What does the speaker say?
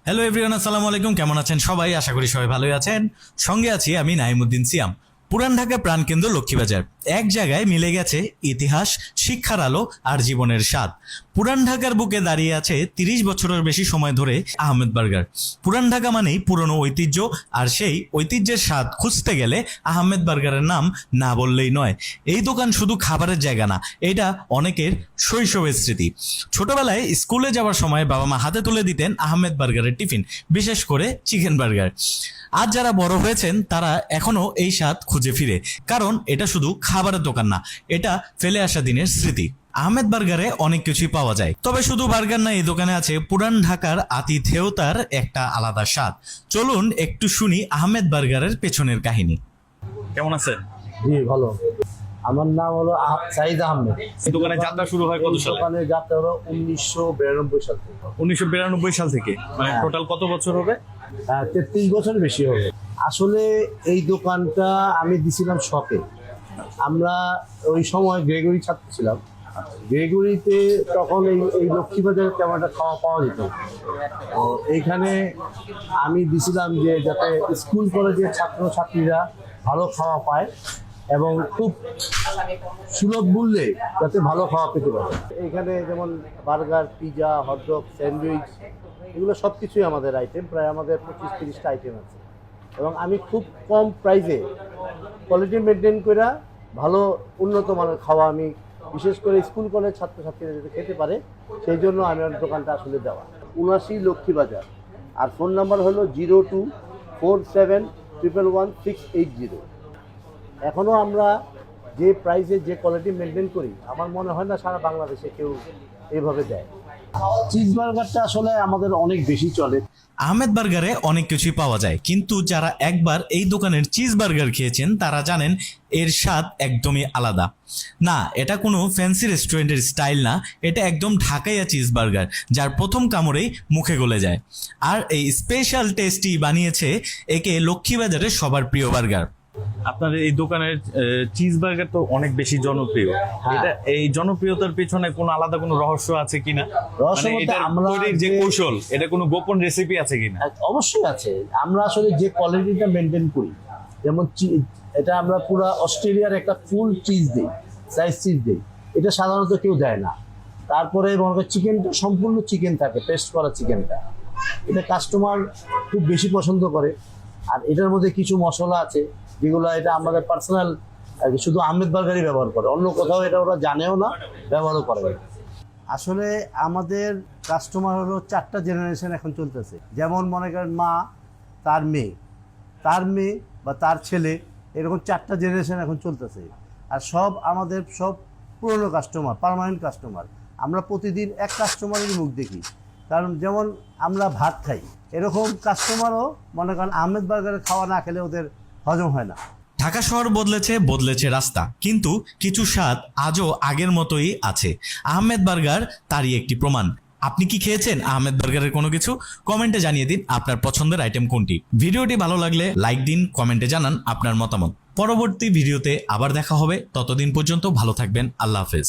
Hello everyone, আসসালামু আলাইকুম। কেমন আছেন সবাই? আশা করি সবাই ভালোই আছেন। সঙ্গে আছি আমি নাইমুদ্দিন সিয়াম। পুরান ঢাকার প্রাণকেন্দ্র লক্ষ্মীবাজার, এক জায়গায় মিলে গেছে ইতিহাস, শিক্ষার আলো আর জীবনের স্বাদ। পুরান ঢাকার বুকে দাঁড়িয়ে আছে 30 বছরের বেশি সময় ধরে আহমেদ বার্গার। পুরান ঢাকা মানেই পুরনো ঐতিহ্য, আর সেই ঐতিহ্যের স্বাদ খুঁজতে গেলে আহমেদ বার্গারের নাম না বললেই নয়। এই দোকান শুধু খাবারের জায়গা না, এটা অনেকের শৈশবের স্মৃতি। ছোটবেলায় স্কুলে যাওয়ার সময় বাবা মা হাতে তুলে দিতেন আহমেদ বার্গারের টিফিন, বিশেষ করে চিকেন বার্গার। আজ যারা বড় হয়েছেন তারা এখনো এই স্বাদ খুঁজে ফিরে, কারণ এটা শুধু খাবারের দোকান না, এটা ফেলে আসা দিনের স্মৃতি। আহমেদ বার্গারে অনেক কিছুই পাওয়া যায়, তবে শুধু বার্গার না, এই দোকানে আছে পুরান ঢাকার আতিথেয়তার একটা আলাদা স্বাদ। চলুন একটু শুনি আহমেদ বার্গারের পেছনের কাহিনী। কেমন আছেন? জি ভালো। আমার নাম হলো সাইদ আহমেদ। এই দোকানে যাত্রা শুরু হয় কত সালে? দোকানে যাত্রা হলো 1992 সাল থেকে। 1992 সাল থেকে, মানে টোটাল কত বছর হবে? 33 বছর বেশি হবে। আসলে এই দোকানটা আমি দিছিলাম শখে। আমরা ওই সময় গ্রেগরি ছাত্র ছিলাম। গ্রেগরিতে তখন এই লক্ষ্মীবাজারে তেমন একটা খাওয়া পাওয়া যেত। তো এইখানে আমি দিছিলাম যে যাতে স্কুল কলেজের ছাত্রছাত্রীরা ভালো খাওয়া পায় এবং খুব সুলভ মূল্যে যাতে ভালো খাওয়া পেতে পারে। এখানে যেমন বার্গার, পিৎজা, হটডগ, স্যান্ডউইচ, এগুলো সব কিছুই আমাদের আইটেম। প্রায় আমাদের 25-30টা আইটেম আছে এবং আমি খুব কম প্রাইসে কোয়ালিটি মেনটেন করে ভালো উন্নত মানের খাওয়া আমি বিশেষ করে স্কুল কলেজ ছাত্রছাত্রীরা যাতে খেতে পারে সেই জন্য আমি আমার দোকানটা আসলে দেওয়া। 79 লক্ষ্মীবাজার, আর ফোন নাম্বার হলো 0247111680। এখনও আমরা যে প্রাইসে যে কোয়ালিটি মেনটেন করি, আমার মনে হয় না সারা বাংলাদেশে কেউ এইভাবে দেয়। চিজ বার্গারটা আসলে আমাদের অনেক বেশি চলে। আহমেদ বার্গারে অনেক কিছুই পাওয়া যায়, কিন্তু যারা একবার এই দোকানের চিজ বার্গার খেয়েছেন তারা জানেন এর স্বাদ একদমই আলাদা। না, এটা কোনো ফ্যান্সি রেস্টুরেন্টের স্টাইল না, এটা একদম ঢাকাইয়া চিজ বার্গার, যার প্রথম কামড়েই মুখে গলে যায়। আর এই স্পেশাল টেস্টি বানিয়েছে একে লক্ষ্মীবাজারের সবার প্রিয় বার্গার। আপনার এই দোকানের চিজ বার্গার তো অনেক বেশি জনপ্রিয়। এটা এই জনপ্রিয়তার পেছনে কোনো আলাদা কোনো রহস্য আছে কিনা? রহস্য মানে বলতে এটার আমরা তৈরির যে কৌশল, এটা কোনো গোপন রেসিপি আছে কিনা? অবশ্যই আছে। আমরা আসলে যে কোয়ালিটিটা মেনটেন করি, যেমন এটা আমরা পুরো অস্ট্রেলিয়ার একটা ফুল চিজ দিই, সাইজ চিজ দিই, এটা সাধারণত কেউ দেয় না। তারপরে মনে করি চিকেনটা সম্পূর্ণ চিকেন থাকে, পেস্ট করা চিকেনটা, এটা কাস্টমার খুব বেশি পছন্দ করে। আর এটার মধ্যে কিছু মশলা আছে যেগুলো এটা আমাদের পার্সোনাল, শুধু আহমেদ বার্গারই ব্যবহার করে, অন্য কোথাও এটা ওরা জানেও না, ব্যবহারও করে না। আসলে আমাদের কাস্টমার হলো 4টা জেনারেশন এখন চলতেছে। যেমন মনে করেন মা, তার মেয়ে, তার মেয়ে বা তার ছেলে, এরকম 4টা জেনারেশন এখন চলতেছে। আর সব আমাদের সব পুরনো কাস্টমার, পার্মানেন্ট কাস্টমার। আমরা প্রতিদিন এক কাস্টমারের মুখ দেখি, কারণ যেমন আমরা ভাত খাই, এরকম কাস্টমারও মনে করেন আহমেদ বার্গারের খাওয়া না খেলে ওদের হজম হয় না। ঢাকা শহর বদলেছে রাস্তা, কিন্তু কিছু স্বাদ আজও আগের মতোই আছে। আহমেদ বার্গার তারই একটি প্রমাণ। আপনি কি খেয়েছেন আহমেদ বার্গারের কোনো কিছু? কমেন্টে জানিয়ে দিন আপনার পছন্দের আইটেম কোনটি। ভিডিওটি ভালো লাগলে লাইক দিন, কমেন্টে জানান আপনার মতামত। পরবর্তী ভিডিওতে আবার দেখা হবে, ততদিন পর্যন্ত ভালো থাকবেন। আল্লাহ হাফেজ।